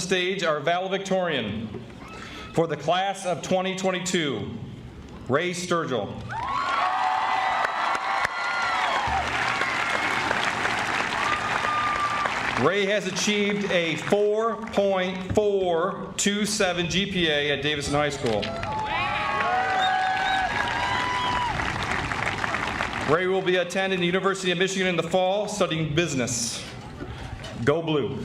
Stage our valedictorian for the class of 2022, Ray Sturgill. Ray has achieved a 4.427 GPA at Davison High School. Ray will be attending the University of Michigan in the fall, studying business. Go Blue.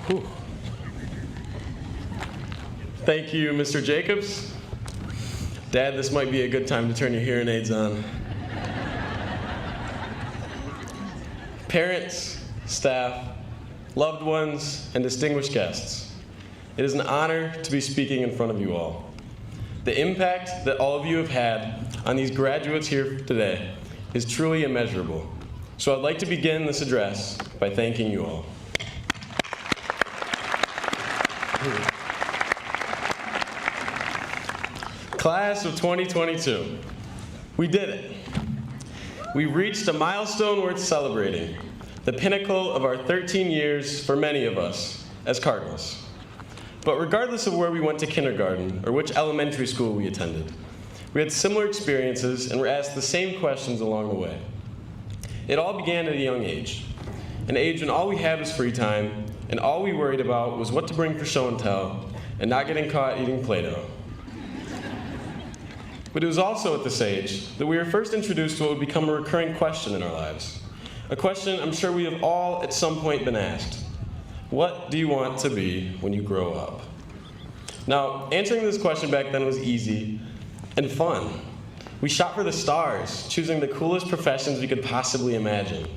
Whew. Thank you, Mr. Jacobs. Dad, this might be a good time to turn your hearing aids on. Parents, staff, loved ones, and distinguished guests, it is an honor to be speaking in front of you all. The impact that all of you have had on these graduates here today is truly immeasurable. So I'd like to begin this address by thanking you all. Class of 2022, we did it. We reached a milestone worth celebrating, the pinnacle of our 13 years for many of us as Cardinals. But regardless of where we went to kindergarten or which elementary school we attended, we had similar experiences and were asked the same questions along the way. It all began at a young age, an age when all we had was free time and all we worried about was what to bring for show and tell and not getting caught eating Play-Doh. But it was also at this age that we were first introduced to what would become a recurring question in our lives. A question I'm sure we have all at some point been asked. What do you want to be when you grow up? Now, answering this question back then was easy and fun. We shot for the stars, choosing the coolest professions we could possibly imagine.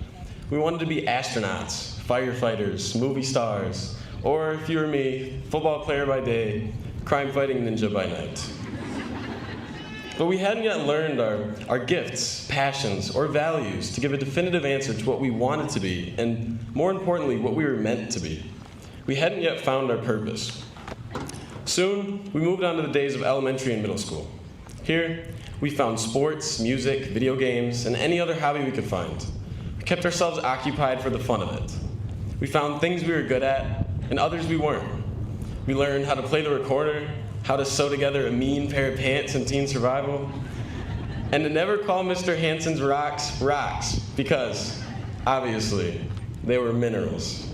We wanted to be astronauts, firefighters, movie stars, or if you were me, football player by day, crime-fighting ninja by night. But we hadn't yet learned our gifts, passions, or values to give a definitive answer to what we wanted to be, and more importantly, what we were meant to be. We hadn't yet found our purpose. Soon, we moved on to the days of elementary and middle school. Here, we found sports, music, video games, and any other hobby we could find. We kept ourselves occupied for the fun of it. We found things we were good at, and others we weren't. We learned how to play the recorder, how to sew together a mean pair of pants in teen survival, and to never call Mr. Hansen's rocks rocks, because, obviously, they were minerals.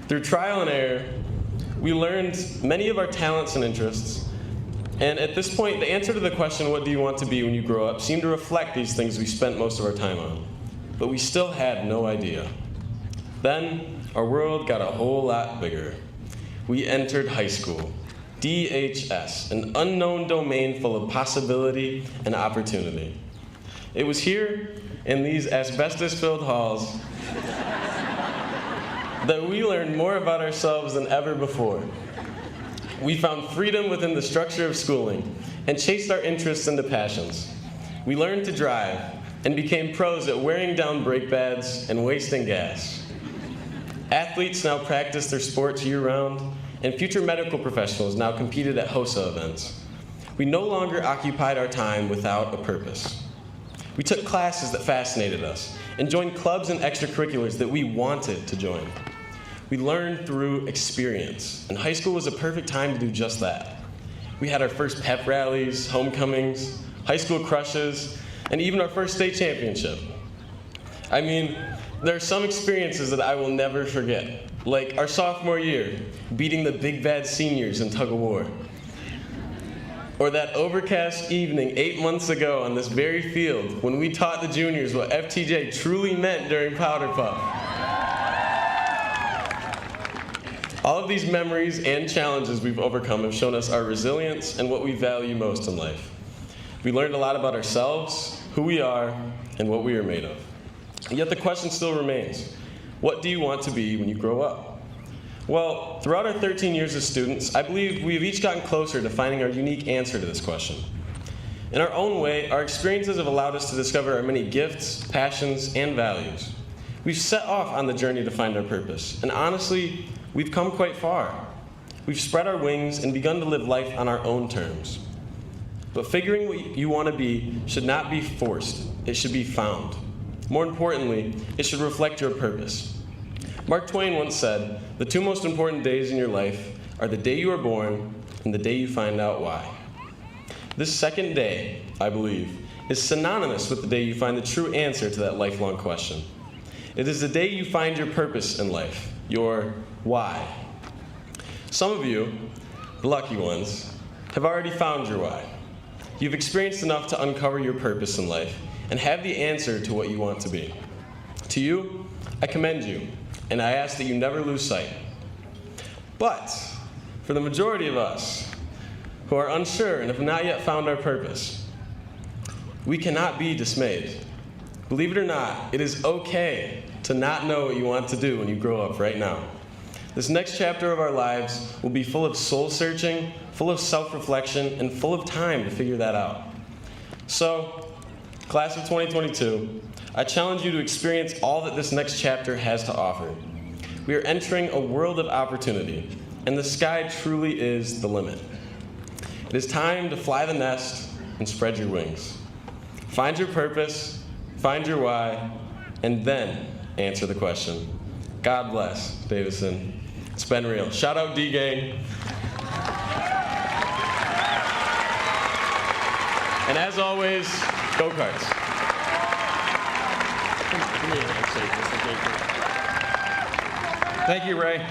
Through trial and error, we learned many of our talents and interests, and at this point, the answer to the question, what do you want to be when you grow up, seemed to reflect these things we spent most of our time on, but we still had no idea. Then, our world got a whole lot bigger. We entered high school, DHS, an unknown domain full of possibility and opportunity. It was here, in these asbestos-filled halls, that we learned more about ourselves than ever before. We found freedom within the structure of schooling and chased our interests into passions. We learned to drive and became pros at wearing down brake pads and wasting gas. Athletes now practice their sports year-round, and future medical professionals now competed at HOSA events. We no longer occupied our time without a purpose. We took classes that fascinated us and joined clubs and extracurriculars that we wanted to join. We learned through experience, and high school was a perfect time to do just that. We had our first pep rallies, homecomings, high school crushes, and even our first state championship. I mean, there are some experiences that I will never forget, like our sophomore year, beating the big bad seniors in tug of war. Or that overcast evening 8 months ago on this very field when we taught the juniors what FTJ truly meant during Powder Puff. All of these memories and challenges we've overcome have shown us our resilience and what we value most in life. We learned a lot about ourselves, who we are, and what we are made of. Yet the question still remains, what do you want to be when you grow up? Well, throughout our 13 years as students, I believe we have each gotten closer to finding our unique answer to this question. In our own way, our experiences have allowed us to discover our many gifts, passions, and values. We've set off on the journey to find our purpose, and honestly, we've come quite far. We've spread our wings and begun to live life on our own terms. But figuring what you want to be should not be forced. It should be found. More importantly, it should reflect your purpose. Mark Twain once said, "The two most important days in your life are the day you are born and the day you find out why." This second day, I believe, is synonymous with the day you find the true answer to that lifelong question. It is the day you find your purpose in life, your why. Some of you, the lucky ones, have already found your why. You've experienced enough to uncover your purpose in life and have the answer to what you want to be. To you, I commend you, and I ask that you never lose sight. But for the majority of us who are unsure and have not yet found our purpose, we cannot be dismayed. Believe it or not, it is okay to not know what you want to do when you grow up right now. This next chapter of our lives will be full of soul searching, full of self-reflection, and full of time to figure that out. So, class of 2022, I challenge you to experience all that this next chapter has to offer. We are entering a world of opportunity, and the sky truly is the limit. It is time to fly the nest and spread your wings. Find your purpose, find your why, and then answer the question. God bless, Davison. It's been real. Shout out D-Gang. And as always, go Cards. Thank you, Ray.